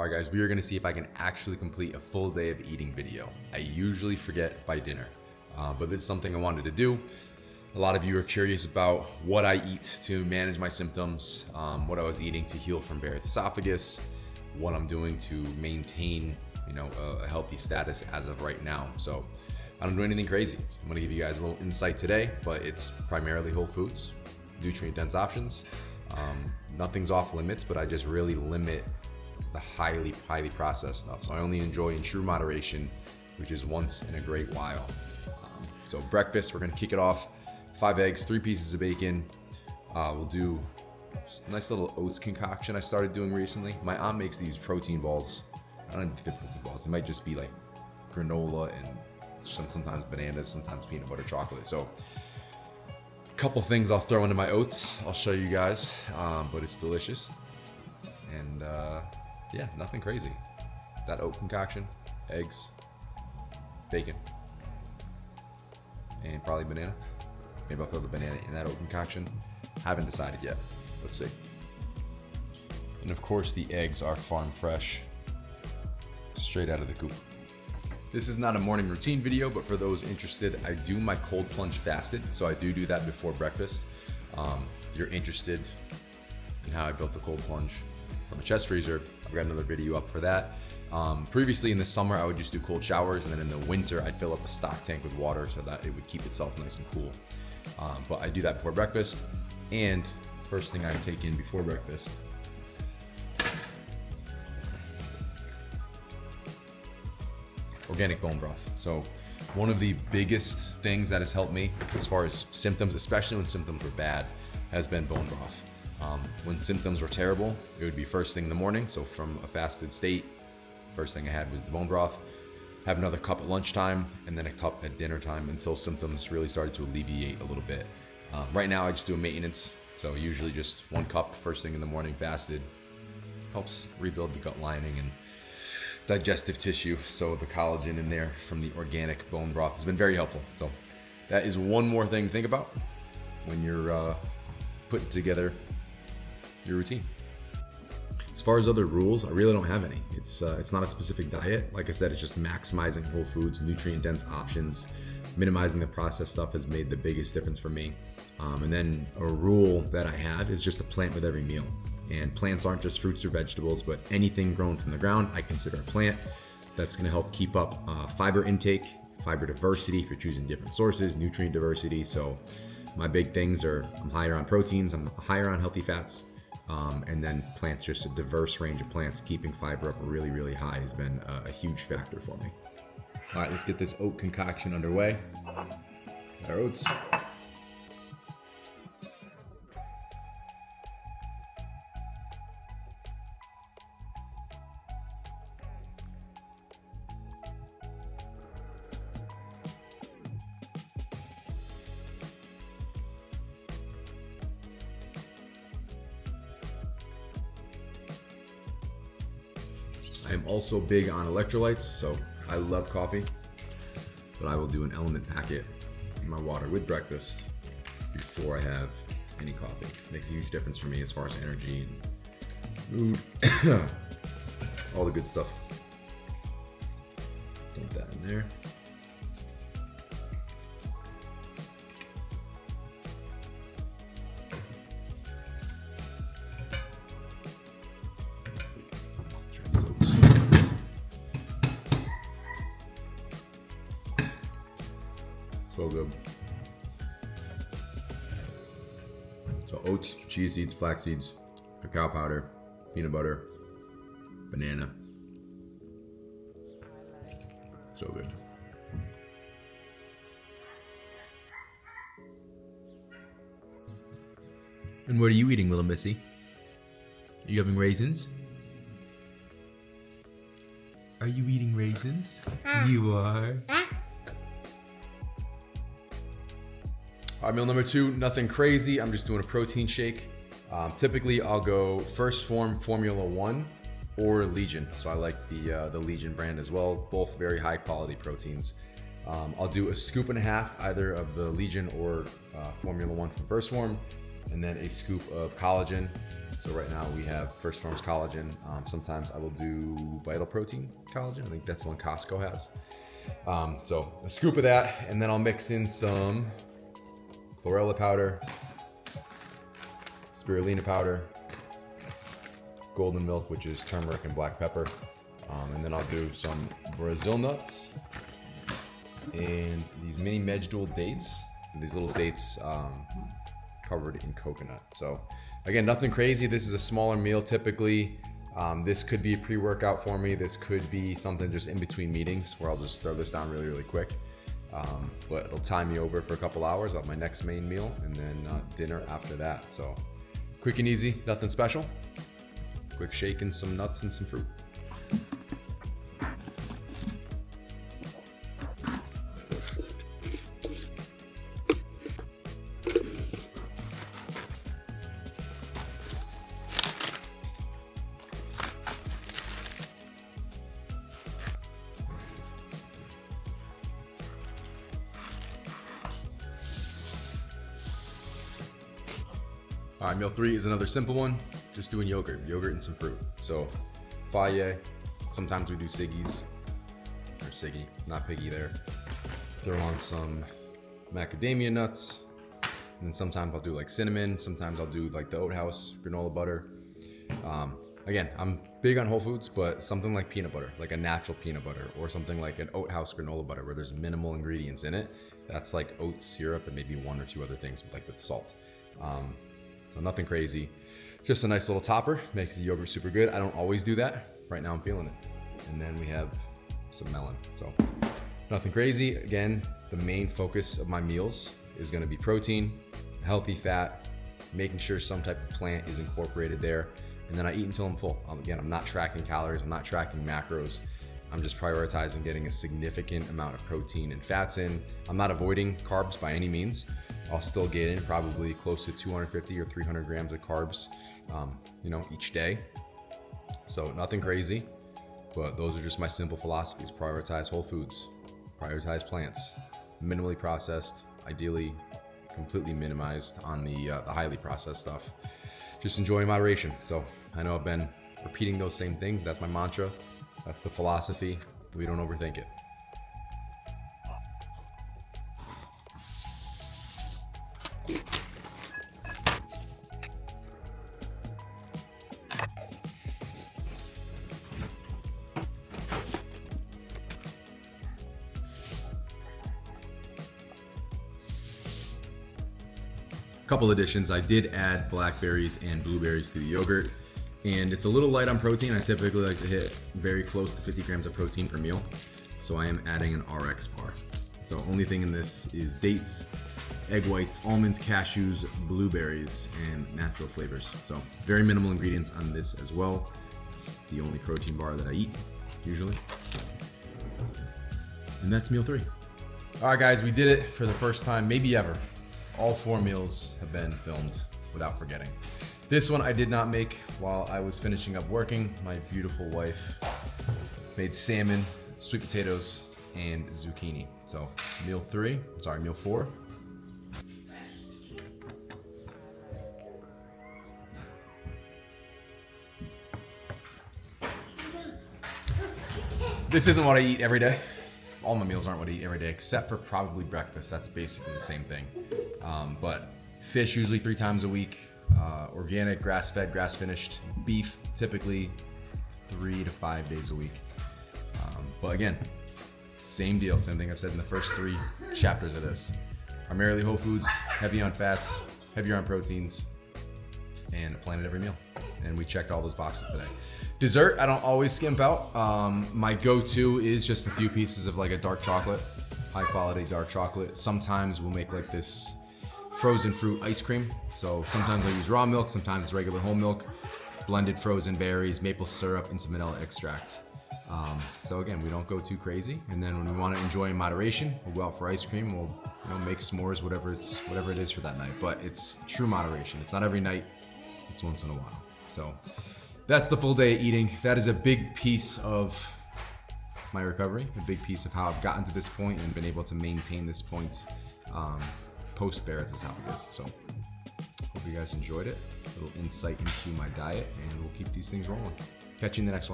All right guys, we are gonna see if I can actually complete a full day of eating video. I usually forget by dinner, but this is something I wanted to do. A lot of you are curious about what I eat to manage my symptoms, what I was eating to heal from Barrett's esophagus, what I'm doing to maintain, a healthy status as of right now. So I don't do anything crazy. I'm gonna give you guys a little insight today, but it's primarily whole foods, nutrient-dense options. Nothing's off limits, but I just really limit the highly processed stuff. So I only enjoy in true moderation, which is once in a great while. So breakfast, we're gonna kick it off. 5 eggs, 3 pieces of bacon. We'll do a nice little oats concoction I started doing recently. My aunt makes these protein balls. I don't think they're protein balls. They might just be like granola and sometimes bananas, sometimes peanut butter chocolate. So a couple things I'll throw into my oats. I'll show you guys, but it's delicious. And yeah, nothing crazy. That oat concoction, eggs, bacon, and probably banana. Maybe I'll throw the banana in that oat concoction. Haven't decided yet. Let's see. And of course the eggs are farm fresh, straight out of the coop. This is not a morning routine video, but for those interested, I do my cold plunge fasted. So I do that before breakfast. You're interested in how I built the cold plunge from a chest freezer, I've got another video up for that. Previously in the summer, I would just do cold showers, and then in the winter, I'd fill up a stock tank with water so that it would keep itself nice and cool. But I do that before breakfast, and first thing I take in before breakfast, organic bone broth. So one of the biggest things that has helped me as far as symptoms, especially when symptoms were bad, has been bone broth. When symptoms were terrible, it would be first thing in the morning. So from a fasted state, first thing I had was the bone broth. Have another cup at lunchtime, and then a cup at dinner time until symptoms really started to alleviate a little bit. Right now I just do a maintenance. So usually just 1 cup first thing in the morning fasted. Helps rebuild the gut lining and digestive tissue. So the collagen in there from the organic bone broth has been very helpful. So that is one more thing to think about when you're putting together your routine. As far as other rules, I really don't have any. It's not a specific diet. Like I said, it's just maximizing whole foods, nutrient-dense options. Minimizing the processed stuff has made the biggest difference for me. And then a rule that I have is just a plant with every meal. And plants aren't just fruits or vegetables, but anything grown from the ground, I consider a plant. That's gonna help keep up fiber intake, fiber diversity for choosing different sources, nutrient diversity. So my big things are, I'm higher on proteins, I'm higher on healthy fats, and then plants, just a diverse range of plants, keeping fiber up really high has been a huge factor for me. All right, let's get this oat concoction underway. Got our oats. I am also big on electrolytes, so I love coffee, but I will do an element packet in my water with breakfast before I have any coffee. Makes a huge difference for me as far as energy and mood, all the good stuff. Dump that in there. So good. So oats, chia seeds, flax seeds, cacao powder, peanut butter, banana. So good. And what are you eating, little missy? Are you having raisins? Are you eating raisins? You are. All right, meal number 2, nothing crazy. I'm just doing a protein shake. Typically, I'll go First Form Formula 1 or Legion. So I like the Legion brand as well. Both very high quality proteins. I'll do a scoop and a half either of the Legion or Formula 1 from First Form. and then a scoop of collagen. So right now we have First Form's collagen. Sometimes I will do Vital Protein collagen. I think that's the one Costco has. So a scoop of that, and then I'll mix in some chlorella powder, spirulina powder, golden milk, which is turmeric and black pepper. And then I'll do some Brazil nuts and these mini Medjool dates. These little dates covered in coconut. So again, nothing crazy. This is a smaller meal typically. This could be a pre-workout for me. This could be something just in between meetings where I'll just throw this down really, really quick. But it'll time me over for a couple hours. I'll have my next main meal and then dinner after that. So quick and easy, nothing special. Quick shake and some nuts and some fruit. All right, meal 3 is another simple one. Just doing yogurt and some fruit. So, faye, sometimes we do Siggies, or Siggy, not piggy there. Throw on some macadamia nuts, and then sometimes I'll do like cinnamon, sometimes I'll do like the Oat House granola butter. Again, I'm big on whole foods, but something like peanut butter, like a natural peanut butter, or something like an Oat House granola butter where there's minimal ingredients in it. That's like oat syrup and maybe 1 or 2 other things like with salt. So nothing crazy, just a nice little topper, makes the yogurt super good. I don't always do that. Right now I'm feeling it. And then we have some melon. So nothing crazy. Again, the main focus of my meals is gonna be protein, healthy fat, making sure some type of plant is incorporated there. And then I eat until I'm full. Again, I'm not tracking calories, I'm not tracking macros. I'm just prioritizing getting a significant amount of protein and fats in. I'm not avoiding carbs by any means. I'll still get in probably close to 250 or 300 grams of carbs, each day. So nothing crazy, but those are just my simple philosophies. Prioritize whole foods, prioritize plants, minimally processed, ideally completely minimized on the highly processed stuff. Just enjoy moderation. So I know I've been repeating those same things. That's my mantra. That's the philosophy. We don't overthink it. Couple additions. I did add blackberries and blueberries to the yogurt, and it's a little light on protein. I typically like to hit very close to 50 grams of protein per meal, so I am adding an RX bar. So only thing in this is dates, egg whites, almonds, cashews, blueberries, and natural flavors. So very minimal ingredients on this as well. It's the only protein bar that I eat usually, and that's meal 3. All right guys, we did it for the first time maybe ever. All 4 meals have been filmed without forgetting. This one I did not make while I was finishing up working. My beautiful wife made salmon, sweet potatoes, and zucchini. So meal 4. This isn't what I eat every day. All my meals aren't what I eat every day, except for probably breakfast. That's basically the same thing. But fish usually 3 times a week. Organic, grass-fed, grass-finished. Beef typically 3 to 5 days a week. But again, same deal. Same thing I've said in the first 3 chapters of this. Primarily whole foods, heavy on fats, heavier on proteins, and a plan at every meal. And we checked all those boxes today. Dessert, I don't always skimp out. My go-to is just a few pieces of like a dark chocolate, high quality dark chocolate. Sometimes we'll make like this frozen fruit ice cream. So sometimes I use raw milk, sometimes regular whole milk, blended frozen berries, maple syrup, and some vanilla extract. So again, we don't go too crazy. And then when we want to enjoy in moderation, we'll go out for ice cream. We'll make s'mores, whatever it is for that night. But it's true moderation. It's not every night. It's once in a while. So that's the full day of eating. That is a big piece of my recovery, a big piece of how I've gotten to this point and been able to maintain this point post Barrett's esophagus. So Hope you guys enjoyed it. A little insight into my diet, and we'll keep these things rolling. Catch you in the next one.